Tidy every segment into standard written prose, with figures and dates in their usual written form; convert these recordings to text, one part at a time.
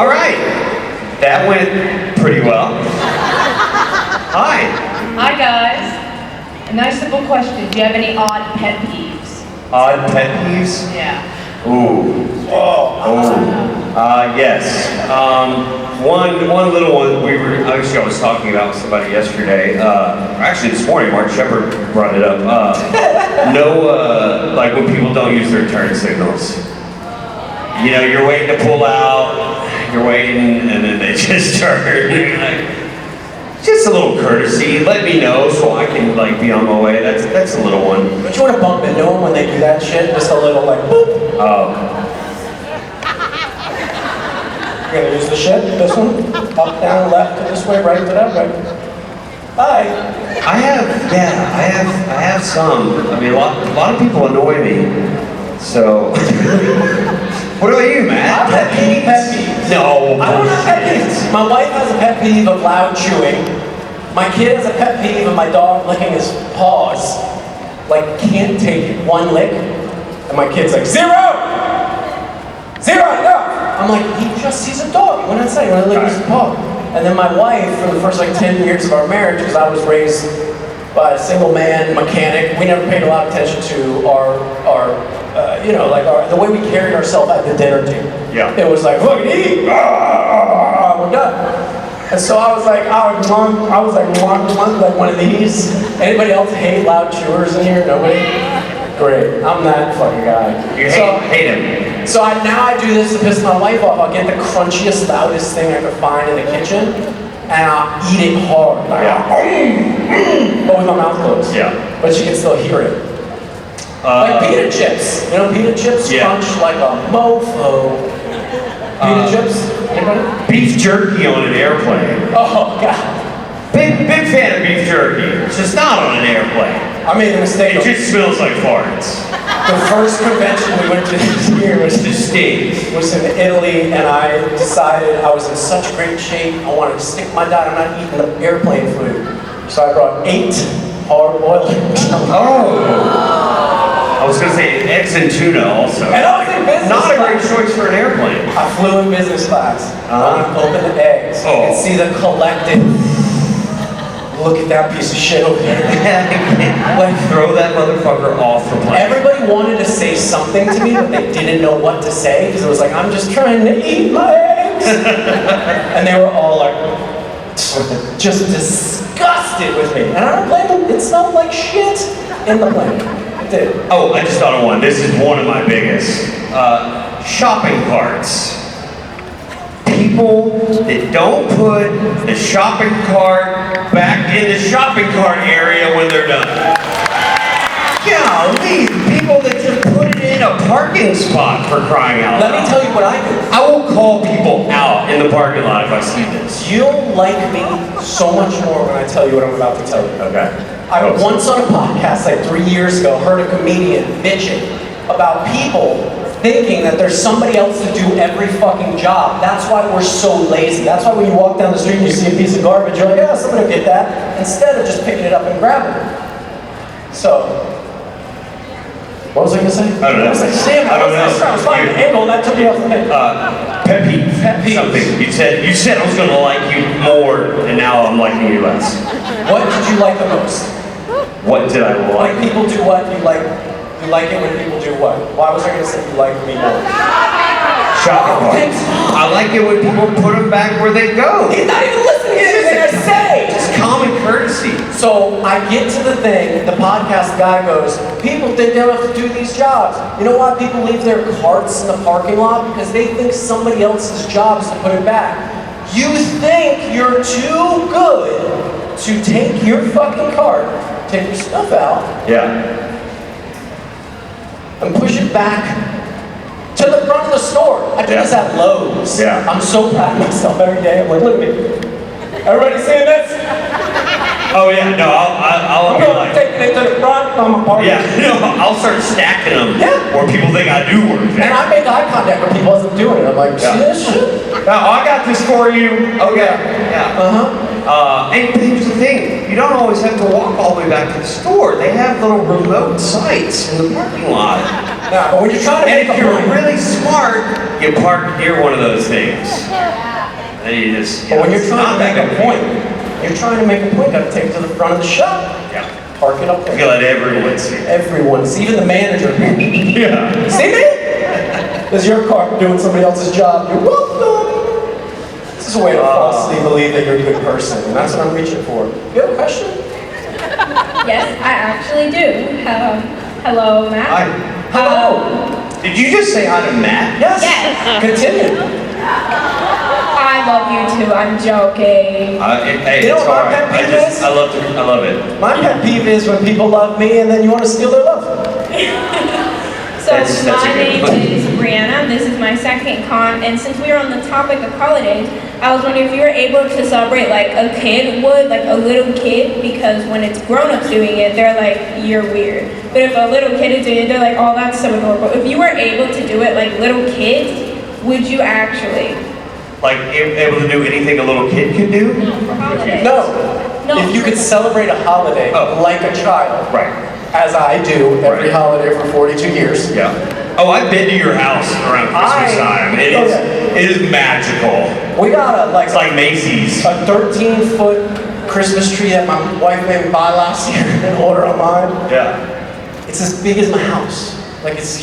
All right. That went pretty well. Hi. Hi, guys. A nice simple question. Do you have any odd pet peeves? Odd pet peeves? Yeah. Ooh. Yes. One little one. I was talking about with somebody yesterday. Actually, this morning, Mark Shepard brought it up. Like when people don't use their turn signals. You know, you're waiting to pull out. You're waiting, and then they just turn. You're like, just a little courtesy. Let me know so I can be on my way. That's a little one. Don't you want to bump into them when they do that shit? Just a little boop. Oh. You're gonna use the shit? This one? Up, down, left, this way, right, to that, right? Bye. I have some. I mean, a lot of people annoy me. So, what about you, Matt? I have pet peeves. No. I don't have pet peeves. My wife has a pet peeve of loud chewing. My kid has a pet peeve of my dog licking his paws. Can't take one lick. And my kid's like, zero! No! I'm like, he's a dog. He went outside, he wanted to lick his paw. And then my wife, for the first 10 years of our marriage, because I was raised by a single man mechanic, we never paid a lot of attention to the way we carried ourselves at the dinner table. Yeah. It was like, fucking eat! We're done. And so I was like, like one of these. Anybody else hate loud chewers in here? Nobody? Great. I'm that fucking guy. You hate him. So now I do this to piss my wife off. I'll get the crunchiest, loudest thing I could find in the kitchen, and I'll eat it hard. But with my mouth closed. Yeah. But she can still hear it. Like pita chips. You know, pita chips crunch like a mofo. Pita chips? Anybody? Beef jerky on an airplane. Oh, God. Big fan of beef jerky. It's just not on an airplane. I made the mistake. It just smells like farts. The first convention we went to this year was in Italy, and I decided I was in such great shape. I wanted to stick my diet. I'm not eating the airplane food. So I brought 8 hard-boiled eggs. Oh. I was going to say eggs and tuna also. And I was in business Not class. a great choice for an airplane. I flew in business class. I opened the eggs. Oh. You can see the collective. Look at that piece of shit over there. Throw that motherfucker off the plane. Everybody wanted to say something to me, but they didn't know what to say, because it was like, I'm just trying to eat my eggs. And they were all like, just disgusted with me. And I don't blame them. It smelled like shit in the plane. It did. Oh, I just thought of one. This is one of my biggest. Shopping carts. People that don't put the shopping cart back in the shopping cart area when they're done. Golly, people that just put it in a parking spot, for crying out loud. Let me tell you what I do. I will call people out in the parking lot if I see this. You'll like me so much more when I tell you what I'm about to tell you. Okay. I once on a podcast 3 years ago heard a comedian bitching about people thinking that there's somebody else to do every fucking job. That's why we're so lazy. That's why when you walk down the street and you see a piece of garbage, you're like, yeah, somebody will get that, instead of just picking it up and grabbing it. So, what was I gonna say? I don't know. I was like, damn, I was finding an angle and that took me off the head. Pet peeve. Pet peeve. Something. You said I was gonna like you more, and now I'm liking you less. What did you like the most? What did I like? Like people do what? You like it when people do what? Why was I going to say you like me more? Shopping carts. I like it when people put them back where they go. He's not even listening to anything I say! Just common courtesy. So I get to the thing, the podcast guy goes, people think they don't have to do these jobs. You know why people leave their carts in the parking lot? Because they think somebody else's job is to put it back. You think you're too good to take your fucking cart, take your stuff out, Yeah. and push it back to the front of the store. I do this at Lowe's. Yeah. I'm so proud of myself every day. I'm like, look at me. Everybody seeing this? Oh yeah, no, I'll I'm be going like, taking it to the front. I'm a party. yeah, no, I'll start stacking them. Yeah. Where people think I do work And there. I make eye contact with people as I'm doing it. I'm like, see this shit? Now, I got this for you. Okay. Yeah. And here's the thing, you don't always have to walk all the way back to the store. They have little remote sites in the parking lot. No, but when you're trying to And make if a you're point, really smart, you park near one of those things. And you just, but when you're trying to make a point, you gotta take it to the front of the shop. Yeah. Park it up there. You let everyone see it. Everyone, even the manager. Yeah. See me? There's your car doing somebody else's job. You're welcome. This is a way to falsely believe that you're a good person, and that's what I'm reaching for. You have a question? Yes, I actually do. Hello, Matt. Hi. Hello. Did you just say hi to Matt? Yes. Yes. Continue. I love you too. I'm joking. Hey, You know it's what my all right. pet peeve is? I love it. My pet peeve is when people love me and then you want to steal their love. So That's a my good name one. is Brianna. This is my second con, and since we are on the topic of holidays, I was wondering if you were able to celebrate like a kid would, like a little kid, because when it's grown-ups doing it, they're like, you're weird. But if a little kid is doing it, they're like, oh, that's so adorable. If you were able to do it like little kids, would you actually? Like able to do anything a little kid could do? For holidays. No. No. If you could celebrate a holiday like a child, Right. as I do every Right. holiday for 42 years. Yeah. Oh, I've been to your house around Christmas time. It is magical. We got It's like Macy's. a 13-foot Christmas tree that my wife made me buy last year and order online. Yeah. It's as big as my house. Like it's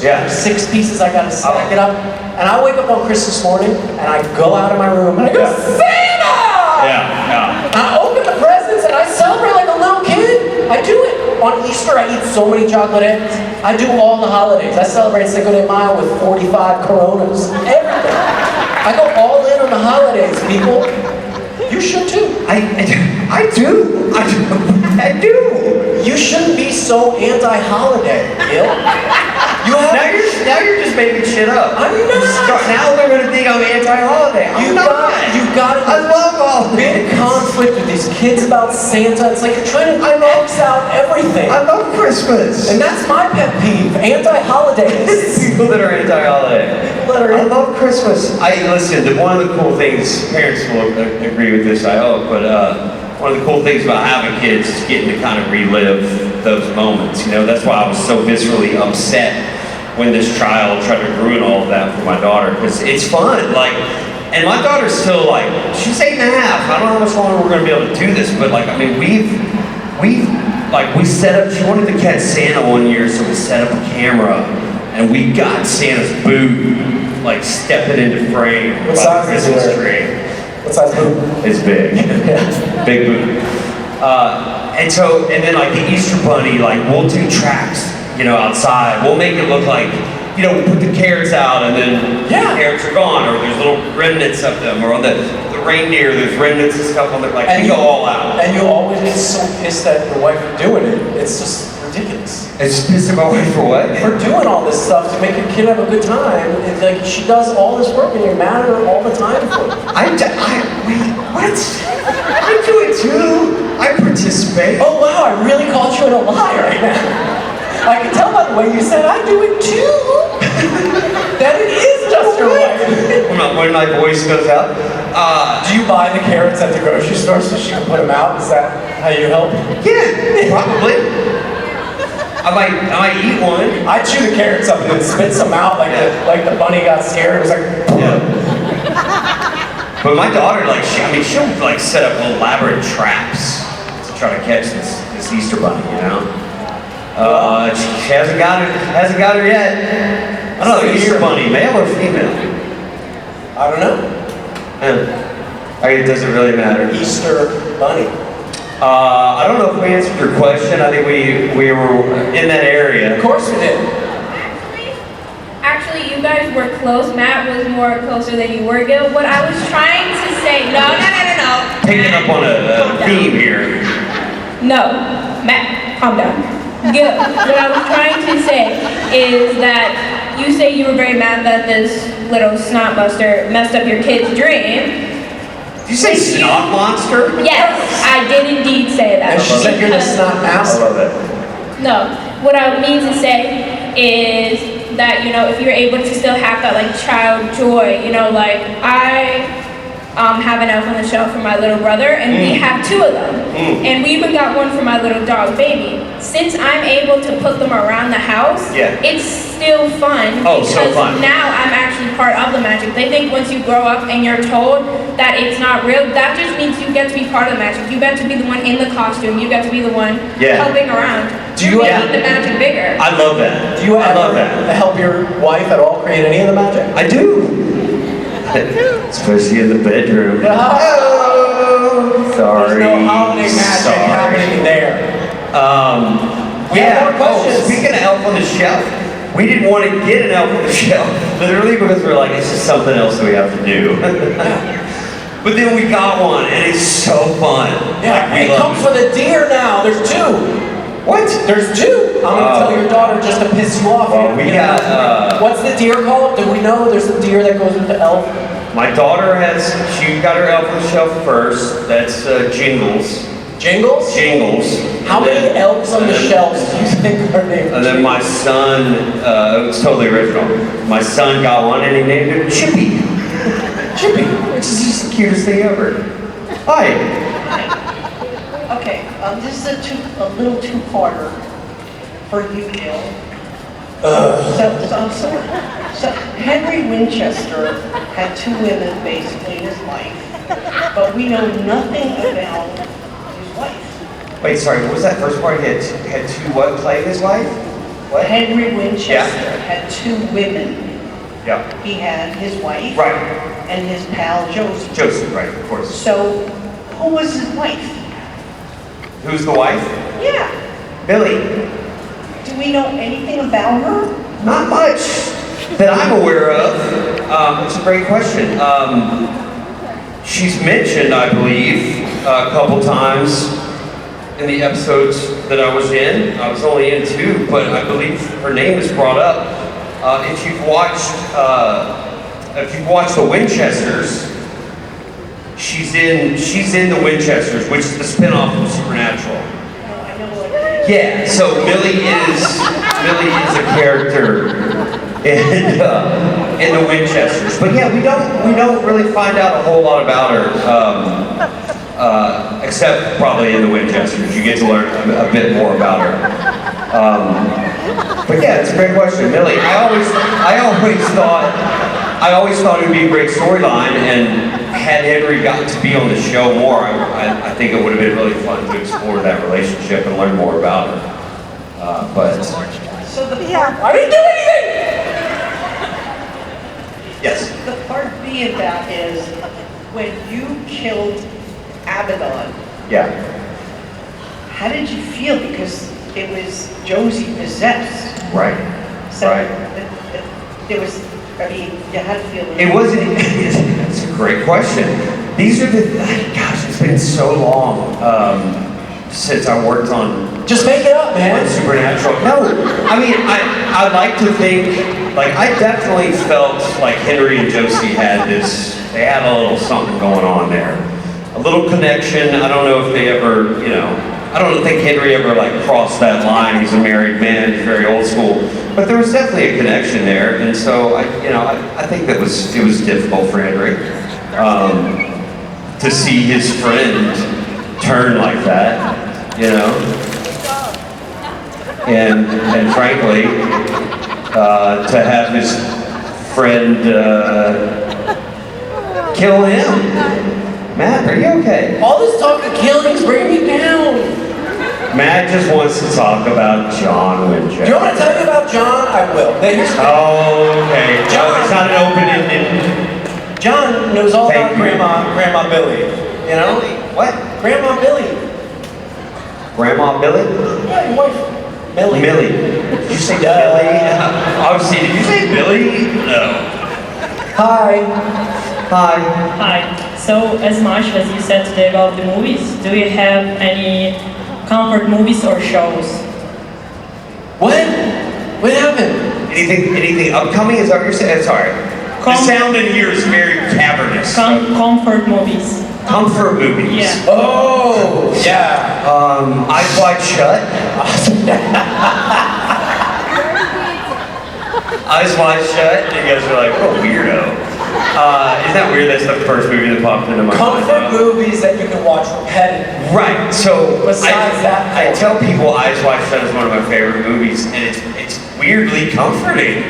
Yeah. 6 pieces. I gotta stack it up, and I wake up on Christmas morning and I go out of my room and I go, Yeah. Santa! Yeah. And I open the presents and I celebrate like a little kid. I do it. On Easter, I eat so many chocolate eggs. I do all the holidays. I celebrate Cinco de Mayo with 45 Coronas. Everything. I go all in on the holidays, people. You should too. I do. You shouldn't be so anti-holiday, Gil. You have Now you're just making shit up. I'm not. Now they're gonna think I'm anti-holiday. I'm not. You got I love all big this. conflict with these kids about Santa. It's like you're trying to X out everything. I love Christmas. And that's my pet peeve, anti-holidays. People that are anti-holiday. People that are I love Christmas. Listen. One of the cool things, parents will agree with this, I hope, but one of the cool things about having kids is getting to kind of relive those moments. You know, that's why I was so viscerally upset when this child tried to ruin all of that for my daughter, because it's fun. Like, and my daughter's still like, she's 8 and a half. I don't know how much longer we're gonna be able to do this, but like, I mean, we set up. She wanted to catch Santa one year, so we set up a camera, and we got Santa's boot, like stepping into frame What by the size is Christmas it? tree. What size boot? It's big. Yeah. Big boot. And then like the Easter Bunny, like we'll do tracks, you know, outside. We'll make it look like, you know, we put the carrots out and then the carrots are gone, or there's little remnants of them, or on the reindeer, there's remnants and stuff on the, like, we go all out. And you always get so pissed at your wife for doing it. It's just ridiculous. It's pissing my wife for what? For doing all this stuff to make your kid have a good time. It's like she does all this work and you're mad at her all the time for it. Wait, what? I do it too. I participate. Oh wow, I really caught you in a lie right now. I can tell by the way you said I do it too. That it is just your wife. When my voice goes out. Do you buy the carrots at the grocery store so she can put them out? Is that how you help? Yeah, probably. I might eat one. I chew the carrots up and then spit some out like the bunny got scared. It was like, Yeah. But my daughter, like, she'll like set up elaborate traps to try to catch this Easter bunny, you know. She hasn't got her yet. I don't know, Easter bunny, male or female? I don't know. It doesn't really matter. Easter bunny. I don't know if we answered your question. I think we were in that area. Of course we did. Actually, you guys were close. Matt was more closer than you were, Gil. What I was trying to say, no. Picking up on a theme here. No, Matt, calm down. Gil, what I was trying to say is that you say you were very mad that this little snot buster messed up your kid's dream. Did you say snot monster? Yes, I did indeed say that. And she said you're the snot I master. love it. No, what I mean to say is that, you know, if you're able to still have that, like, child joy, you know, like, have an elf on the shelf for my little brother, and we have 2 of them. And we even got one for my little dog, Baby. Since I'm able to put them around the house, it's still fun. Oh, because so fun. now I'm actually part of the magic. They think once you grow up and you're told that it's not real, that just means you get to be part of the magic. You get to be the one in the costume. You get to be the one helping around. You're making the magic bigger. I love that. Do you I love ever that. help your wife at all create any of the magic? I do. Especially in the bedroom. Oh, Sorry. There's no holiday magic happening there. Yeah. More questions. Speaking of elf on the shelf, we didn't want to get an elf on the shelf, literally because we're like, it's just something else that we have to do. But then we got one, and it's so fun. Yeah, Like, it comes with a deer now. There's 2. What? There's 2. I'm gonna tell your daughter just to piss you off. Well, we got. What's the deer called? Do we know there's a deer that goes with the elf? My daughter she got her elf on the shelf first. That's Jingles. Jingles? Jingles. How many elves on the shelves do you think are named? And then my son, it was totally original. My son got one and he named him Chippy. Chippy, which is just the cutest thing ever. Hi. Okay, this is a little two-parter for you, Gil. I'm sorry. So Henry Winchester had 2 women basically in his life, but we know nothing about his wife. Wait, sorry, what was that first part? He had 2 what playing his wife? What? Henry Winchester had 2 women. Yeah. He had his wife Right. and his pal Joseph. Joseph, right, of course. So who was his wife? Who's the wife? Yeah. Billy. Do we know anything about her? Not much that I'm aware of. It's a great question. She's mentioned, I believe, a couple times in the episodes that I was in. I was only in 2, but I believe her name is brought up. If you've watched The Winchesters, she's in The Winchesters, which is the spinoff of Supernatural. No, I know what. Yeah, so Millie is a character in The Winchesters. But yeah, we don't really find out a whole lot about her, except probably in The Winchesters. You get to learn a bit more about her. But yeah, it's a great question, Millie. I always thought it would be a great storyline, and had Henry gotten to be on the show more, I think it would have been really fun to explore that relationship and learn more about her. But So the part, I didn't do anything! yes, the part B of that is when you killed Abaddon, yeah. how did you feel? Because it was Josie possessed. Right. So Right. There was, I mean, you had to feel. It wasn't. It's a great question. These are gosh, it's been so long since I worked on. Just make it up, man. Supernatural. No, I mean, I like to think, like, I definitely felt like Henry and Josie had this. They had a little something going on there, a little connection. I don't know if they ever, I don't think Henry ever like crossed that line. He's a married man. He's very old school. But there was definitely a connection there, and so I think that it was difficult for Henry to see his friend turn like that, and frankly, to have his friend kill him. Matt, are you okay? All this talk of killing's bringing me down. Matt just wants to talk about John Winchester. Do you want me to tell you about John? I will. Oh, okay. John. It's not an open-ended. John knows all Thank about you. Grandma Billy. What? Grandma Billy. Grandma Billy? Yeah, your wife. Millie. Millie. Did you say Billy? Obviously, did you say Billy? No. Hi. Hi. Hi. So, as much as you said today about the movies, do you have any comfort movies or shows? What? What happened? Anything upcoming? Is that what you're saying? Sorry. The sound in here is very cavernous. Comfort movies. Comfort movies. Yeah. Oh, yeah. Eyes Wide Shut. Eyes Wide Shut. You guys are like, oh, weirdo. Isn't that weird? That's the first movie that popped into my mind. Comfort movies that you can watch repetitively. Right. So Besides that, I tell people Eyes Wide Shut is one of my favorite movies, and it's weirdly comforting.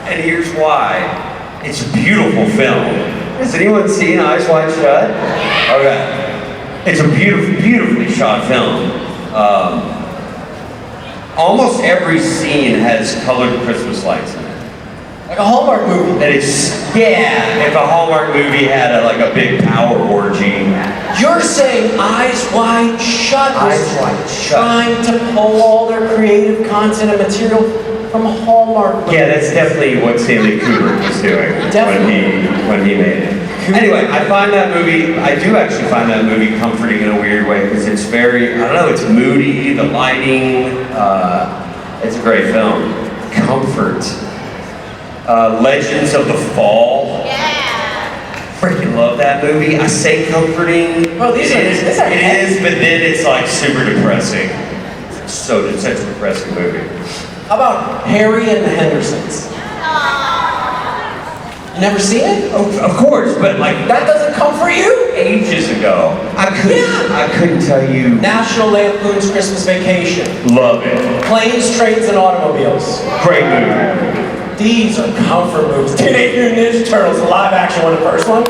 And here's why. It's a beautiful film. Has anyone seen Eyes Wide Shut? Okay. It's a beautifully shot film. Almost every scene has colored Christmas lights in it. like a Hallmark movie. And it's, yeah, if a Hallmark movie had a big power orgy. You're saying Eyes Wide Shut was Eyes Wide Shut. trying to pull all their creative content and material from Hallmark movies. Yeah, that's definitely what Stanley Kubrick was doing when he made it. Anyway, I do actually find that movie comforting in a weird way because it's very, I don't know, it's moody, the lighting, it's a great film. Comfort. Legends of the Fall. Freaking love that movie. I say comforting. Well, It is, but then it's like super depressing. It's such a depressing movie. How about Harry and the Hendersons? You never seen it? Oh, of course, but like That doesn't comfort you? ages ago. I couldn't tell you. National Lampoon's Christmas Vacation. Love it. Planes, Trains, and Automobiles. Great movie. These are comfort movies. Teenage Mutant Ninja Turtles, the live action one, the first one.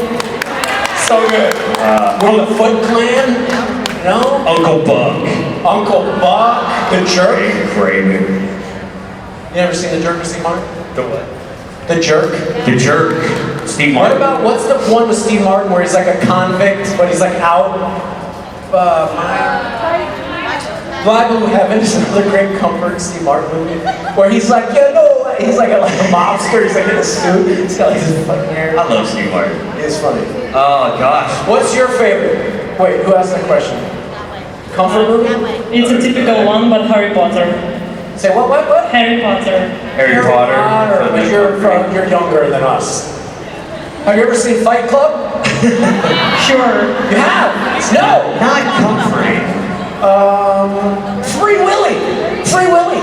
So good. With the Foot Clan, you know? Uncle Buck. Uncle Buck, The Jerk. Great movie. You never seen The Jerk with Steve Martin? The what? The Jerk. The Jerk. Steve What Martin. about, what's the one with Steve Martin where he's like a convict, but he's like out? Fly Blue Heaven is another great comfort Steve Martin movie. Where he's like, he's like a mobster, he's like in a suit, he's got like this fucking hair. I love Steve Martin. It's funny. Oh gosh. What's your favorite? Wait, who asked that question? Comfort movie? It's a typical one, but Harry Potter. Say what? Harry Potter. Harry Potter. But you're younger than us. Have you ever seen Fight Club? Sure. You have? No. Not comforting. Free Willy. Free Willy.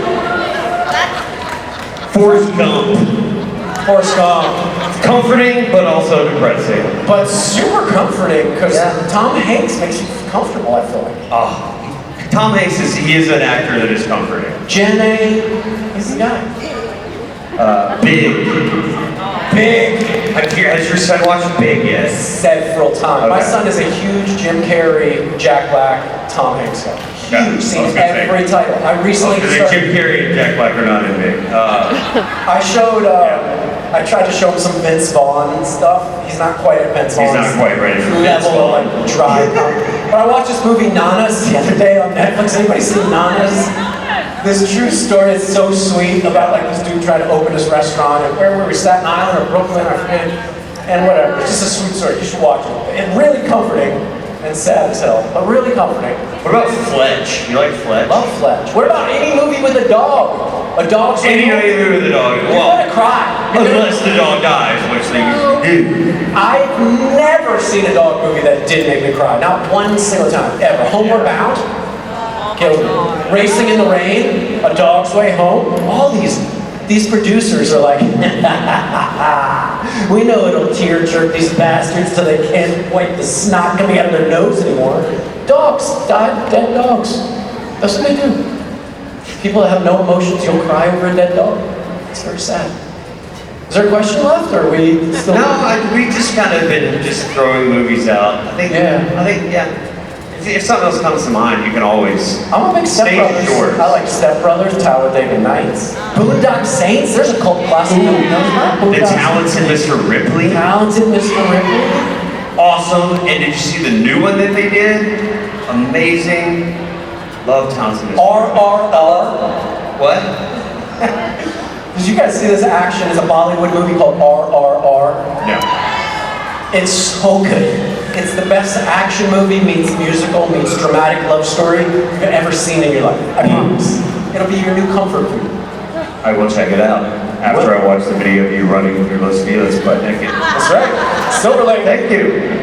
Forrest Gump. Forrest Gump. Comforting, but also depressing. But super comforting because Yeah. Tom Hanks makes you comfortable, I feel like. Oh, Tom Hanks he is an actor that is comforting. Jenny, he's the guy. Big. Has your son watched Big yet? Several times. My Okay. son is a huge Jim Carrey, Jack Black, Tom Hanks guy. Yeah, Huge. I Seen was gonna say. every title. I recently Because started. Jim Carrey and Jack Black are not in Big. I tried to show him some Vince Vaughn stuff. He's not quite at Vince Vaughn's He's not quite ready for Vince level of Vaughn. like dry. But I watched this movie Nanas the other day on Netflix. Anybody seen Nanas? This true story is so sweet about like this dude trying to open his restaurant and where were we, Staten Island or Brooklyn, I forget. And whatever. It's just a sweet story. You should watch it. And really comforting and sad as hell, but really comforting. What about Fletch? You like Fletch? Love Fletch. What about any movie with a dog? A dog's Any movie with a dog. You're Well, gonna cry. unless the dog dies, which they usually do. I've never seen a dog movie that didn't make me cry. Not one single time, ever. Homeward Bound, killed me. Racing in the Rain, A Dog's Way Home. All these producers are like, we know it'll tear jerk these bastards till they can't wipe the snot coming out of their nose anymore. Dogs, dead dogs. That's what they do. People that have no emotions, you'll cry over a dead dog. It's very sad. Is there a question left, or are we still? No, we just kind of been just throwing movies out. I think, if something else comes to mind, you can always. I'm a big Step Stage Brothers. doors. I like Step Brothers, Talladega Nights, Boondock Saints. There's a cult classic. The Talented Mr. Ripley. Talented Mr. Ripley. Awesome. And did you see the new one that they did? Amazing. Love Talented Mr. RRR. What? Did you guys see this action? It's a Bollywood movie called RRR. No. It's so good. It's the best action movie meets musical meets dramatic love story you've ever seen in your life. I promise. It'll be your new comfort food. I will check it out after I watch the video of you running through Los Feliz butt naked. That's right. Silver Lake. Thank you.